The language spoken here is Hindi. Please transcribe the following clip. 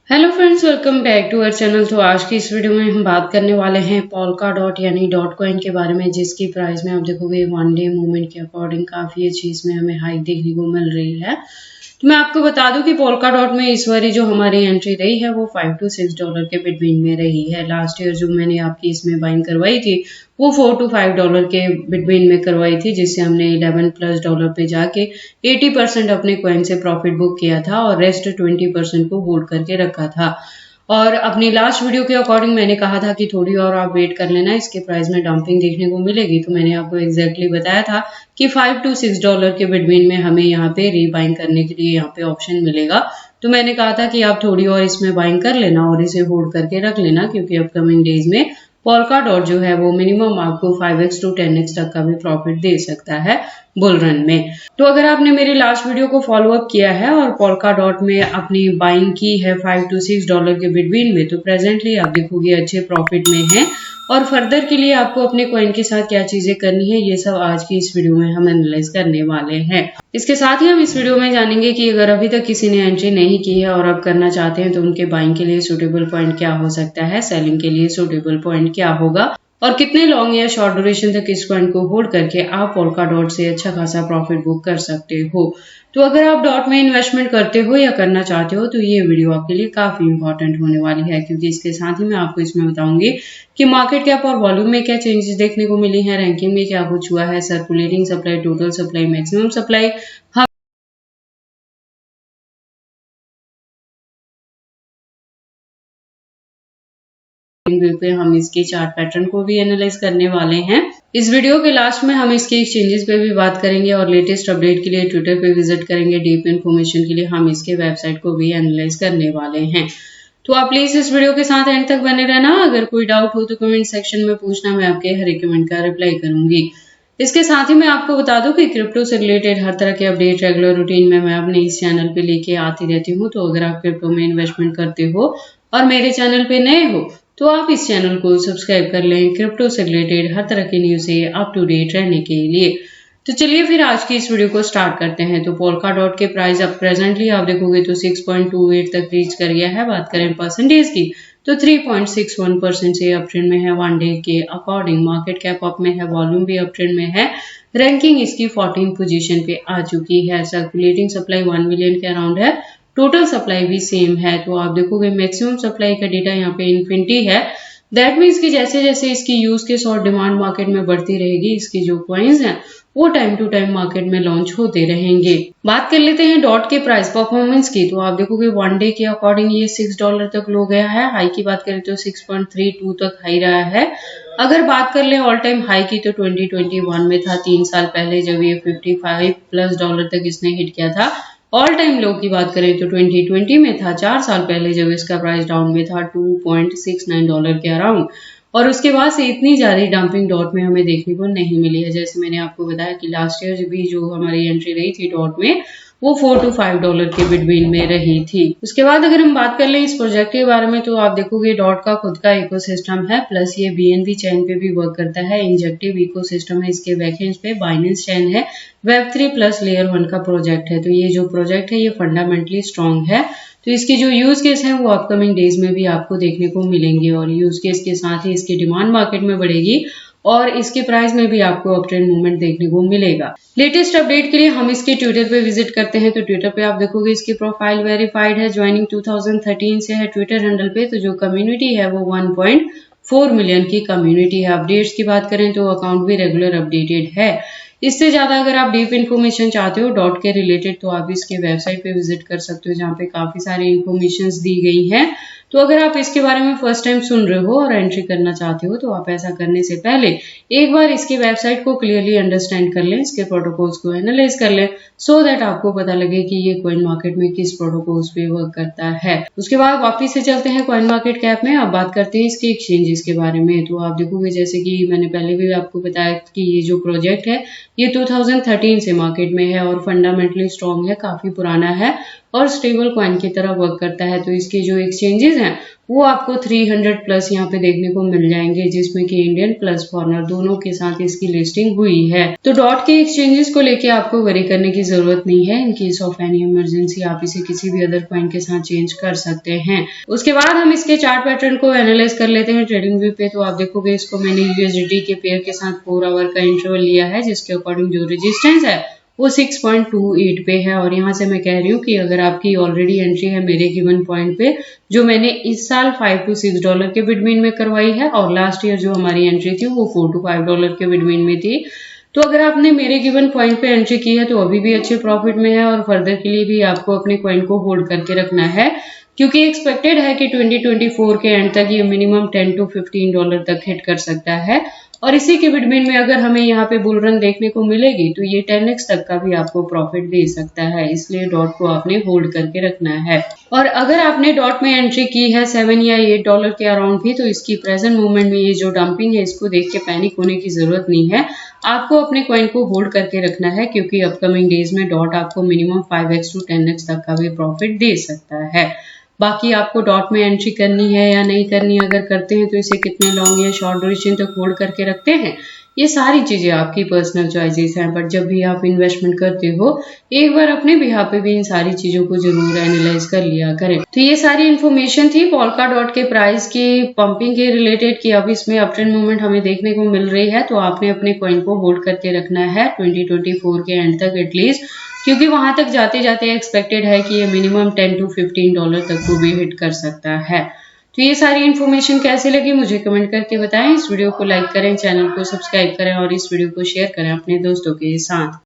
Hello friends, welcome back to our channel. तो आज की इस वीडियो में हम बात करने वाले हैं पोल्का डॉट यानी डॉट कॉइन के बारे में, जिसकी प्राइस में आप देखोगे वन डे मूवमेंट के अकॉर्डिंग काफी अच्छी इसमें हमें हाइक देखने को मिल रही है। तो मैं आपको बता दूं कि पोल्का डॉट में इस बारी जो हमारी एंट्री रही है वो $5 to $6 के बिटवीन में रही है। लास्ट ईयर जो मैंने आपकी इसमें बाइंग करवाई थी वो $4 to $5 के बिटवीन में करवाई थी, जिससे हमने $11+ पे जाके 80% अपने कॉइन से प्रॉफिट बुक किया था और रेस्ट 20% को होल्ड करके रखा था। और अपनी लास्ट वीडियो के अकॉर्डिंग मैंने कहा था कि थोड़ी और आप वेट कर लेना, इसके प्राइस में डंपिंग देखने को मिलेगी। तो मैंने आपको एग्जैक्टली बताया था कि $5 to $6 के बिटवीन में हमें यहाँ पे रीबाइंग करने के लिए यहाँ पे ऑप्शन मिलेगा। तो मैंने कहा था कि आप थोड़ी और इसमें बाइंग कर लेना और इसे होल्ड करके रख लेना, क्योंकि अपकमिंग डेज में पोल्का डॉट जो है वो मिनिमम आपको 5x to 10x तक का भी प्रॉफिट दे सकता है बुल रन में। तो अगर आपने मेरी लास्ट वीडियो को फॉलो अप किया है और पोल्का डॉट में अपनी बाइंग की है $5 to $6 के बिटवीन में, तो प्रेजेंटली आप देखोगे अच्छे प्रॉफिट में है। और फर्दर के लिए आपको अपने कॉइन के साथ क्या चीजें करनी है, ये सब आज की इस वीडियो में हम एनालाइज करने वाले हैं। इसके साथ ही हम इस वीडियो में जानेंगे कि अगर अभी तक किसी ने एंट्री नहीं की है और अब करना चाहते हैं तो उनके बाइंग के लिए सूटेबल पॉइंट क्या हो सकता है, सेलिंग के लिए सूटेबल पॉइंट क्या होगा और कितने लॉन्ग या शॉर्ट ड्यूरेशन तक इस कॉइन को होल्ड करके आप पोल्का डॉट से अच्छा खासा प्रॉफिट बुक कर सकते हो। तो अगर आप डॉट में इन्वेस्टमेंट करते हो या करना चाहते हो तो ये वीडियो आपके लिए काफी इंपॉर्टेंट होने वाली है, क्योंकि इसके साथ ही मैं आपको इसमें बताऊंगी कि मार्केट कैप और वॉल्यूम में क्या चेंजेस देखने को मिली है, रैंकिंग में क्या कुछ हुआ है, circulating supply, total supply, maximum supply, view पे हम इसके चार्ट पैटर्न को भी एनालाइज करने वाले हैं। इस वीडियो के लास्ट में हम इसके एक्सचेंजेस पे भी बात करेंगे और लेटेस्ट अपडेट के लिए ट्विटर पे विजिट करेंगे। डीप इन्फॉर्मेशन के लिए हम इसके वेबसाइट को भी एनालाइज करने वाले हैं। तो आप प्लीज इस वीडियो के साथ एंड तक बने रहना। अगर कोई डाउट हो तो कमेंट सेक्शन में पूछना, मैं आपके हर एक कमेंट का रिप्लाई करूंगी। इसके साथ ही मैं आपको बता दूं कि क्रिप्टो से रिलेटेड हर तरह के अपडेट रेगुलर रूटीन में मैं अपने इस चैनल पे लेके आती रहती हूँ। तो अगर आप क्रिप्टो में इन्वेस्टमेंट करते हो और मेरे चैनल पे नए हो तो आप इस चैनल को सब्सक्राइब कर लें क्रिप्टो से रिलेटेड हर तरह की न्यूज से अप टू डेट रहने के लिए। तो चलिए फिर आज की इस वीडियो को स्टार्ट करते हैं। तो पोल्का डॉट के प्राइस अब प्रेजेंटली आप देखोगे तो 6.28 तक रीच कर गया है। बात करें परसेंटेज की तो 3.61% से अप ट्रेंड में है। वन डे के अकॉर्डिंग मार्केट कैप अप में है, वॉल्यूम भी अप ट्रेंड में है, रैंकिंग इसकी 14 पोजीशन पे आ चुकी है। सर्कुलेटिंग सप्लाई 1 मिलियन के अराउंड है, टोटल सप्लाई भी सेम है। तो आप देखोगे मैक्सिमम सप्लाई का डेटा यहाँ पे इन्फिनिटी है। दैट मीन्स कि जैसे जैसे इसकी यूज केस और डिमांड मार्केट में बढ़ती रहेगी, इसकी जो कॉइन्स हैं वो टाइम टू टाइम मार्केट में लॉन्च होते रहेंगे। बात कर लेते हैं डॉट के प्राइस परफॉर्मेंस की। तो आप देखोगे वन डे के अकॉर्डिंग ये $6 तक लो गया है। हाई की बात करें तो 6.32 तक हाई रहा है। अगर बात कर ले ऑल टाइम हाई की तो 2021 में था, 3 साल पहले, जब ये $55+ तक इसने हिट किया था। ऑल टाइम लो की बात करें तो 2020 में था, 4 साल पहले, जब इसका प्राइस डाउन में था $2.69 के अराउंड। और उसके बाद से इतनी ज्यादा डंपिंग डॉट में हमें देखने को नहीं मिली है। जैसे मैंने आपको बताया कि लास्ट ईयर भी जो हमारी एंट्री रही थी डॉट में वो $4 to $5 के बिटवीन में रही थी। उसके बाद अगर हम बात कर लें इस प्रोजेक्ट के बारे में तो आप देखोगे डॉट का खुद का इकोसिस्टम है, प्लस ये BNB चेन पे भी वर्क करता है। इंजेक्टिव इकोसिस्टम है इसके बैकएंड पे, बाइनेंस चेन है, Web3 प्लस लेयर 1 का प्रोजेक्ट है। तो ये जो प्रोजेक्ट है ये फंडामेंटली स्ट्रॉन्ग है। तो इसकी जो यूज केस है वो अपकमिंग डेज में भी आपको देखने को मिलेंगे और यूज केस के साथ ही इसकी डिमांड मार्केट में बढ़ेगी और इसके प्राइस में भी आपको अप ट्रेंड मूवमेंट देखने को मिलेगा। लेटेस्ट अपडेट के लिए हम इसके ट्विटर पे विजिट करते हैं। तो ट्विटर पे आप देखोगे इसकी प्रोफाइल वेरीफाइड है, ज्वाइनिंग 2013 से है ट्विटर हैंडल पे। तो जो कम्युनिटी है वो 1.4 मिलियन की कम्युनिटी है। अपडेट्स की बात करें तो अकाउंट भी रेगुलर अपडेटेड है। इससे ज्यादा अगर आप डीप इन्फॉर्मेशन चाहते हो डॉट के रिलेटेड तो आप इसके वेबसाइट पे विजिट कर सकते हो, जहाँ पे काफी सारी इन्फॉर्मेशन दी गई हैं। तो अगर आप इसके बारे में फर्स्ट टाइम सुन रहे हो और एंट्री करना चाहते हो तो आप ऐसा करने से पहले एक बार इसके वेबसाइट को क्लियरली अंडरस्टैंड कर लें, इसके प्रोटोकॉल्स को एनालाइज कर लें, सो दैट आपको पता लगे कि ये कॉइन मार्केट में किस प्रोटोकॉल्स पे वर्क करता है। उसके बाद वापिस से चलते हैं कॉइन मार्केट कैप में। अब बात करते हैं इसके एक्सचेंजेस के बारे में। तो आप देखोगे जैसे कि मैंने पहले भी आपको बताया कि ये जो प्रोजेक्ट है ये 2013 से मार्केट में है और फंडामेंटली स्ट्रॉन्ग है, काफी पुराना है। और स्टेबल कॉइन की तरह वर्क करता है। तो इसके जो एक्सचेंजेस हैं वो आपको 300 प्लस यहाँ पे देखने को मिल जाएंगे, जिसमें कि इंडियन प्लस फॉरेनर दोनों के साथ इसकी लिस्टिंग हुई है। तो डॉट के एक्सचेंजेस को लेके आपको वरी करने की जरूरत नहीं है। In case of any emergency आप इसे किसी भी अदर कॉइन के साथ चेंज कर सकते हैं। उसके बाद हम इसके चार्ट पैटर्न को एनालाइज कर लेते हैं ट्रेडिंग व्यू पे। तो आप देखोगे इसको मैंने यूएसडी के पेयर के साथ 4 आवर का इंटरवल लिया है, जिसके अकॉर्डिंग जो रेजिस्टेंस है वो 6.28 पे है। और यहाँ से मैं कह रही हूँ कि अगर आपकी ऑलरेडी एंट्री है मेरे गिवन पॉइंट पे, जो मैंने इस साल $5 to $6 के बिटवीन में करवाई है, और लास्ट ईयर जो हमारी एंट्री थी वो $4 to $5 के बिटवीन में थी, तो अगर आपने मेरे गिवन पॉइंट पे एंट्री की है तो अभी भी अच्छे प्रॉफिट में है। और फर्दर के लिए भी आपको अपने कॉइन को होल्ड करके रखना है, क्योंकि एक्सपेक्टेड है कि 2024 के एंड तक ये मिनिमम $10 to $15 तक हिट कर सकता है। और इसी के बिटवीन में अगर हमें यहाँ पे बुल रन देखने को मिलेगी तो ये 10x तक का भी आपको प्रॉफिट दे सकता है। इसलिए डॉट को आपने होल्ड करके रखना है। और अगर आपने डॉट में एंट्री की है $7 या $8 के अराउंड भी, तो इसकी प्रेजेंट मूवमेंट में ये जो डंपिंग है इसको देख के पैनिक होने की जरूरत नहीं है। आपको अपने कॉइन को होल्ड करके रखना है, क्योंकि अपकमिंग डेज में डॉट आपको मिनिमम 5x to 10x तक का भी प्रॉफिट दे सकता है। बाकी आपको डॉट में एंट्री करनी है या नहीं करनी, अगर करते हैं तो इसे कितने लॉन्ग या शॉर्ट ड्यूरेशन तक होल्ड करके रखते हैं, ये सारी चीजें आपकी पर्सनल चॉइसेस हैं। बट जब भी आप इन्वेस्टमेंट करते हो एक बार अपने बिहाफ पे भी इन सारी चीजों को जरूर एनालाइज कर लिया करें। तो ये सारी इन्फॉर्मेशन थी पोल्का डॉट के प्राइस की पंपिंग के रिलेटेड कि अब इसमें अप ट्रेंड मूवमेंट हमें देखने को मिल रही है, तो आपने अपने कॉइन को होल्ड करके रखना है 2024 के एंड तक एटलीस्ट, क्योंकि वहां तक जाते जाते एक्सपेक्टेड है कि ये मिनिमम $10 to $15 तक को भी हिट कर सकता है। तो ये सारी इन्फॉर्मेशन कैसे लगी मुझे कमेंट करके बताएं। इस वीडियो को लाइक करें, चैनल को सब्सक्राइब करें और इस वीडियो को शेयर करें अपने दोस्तों के साथ।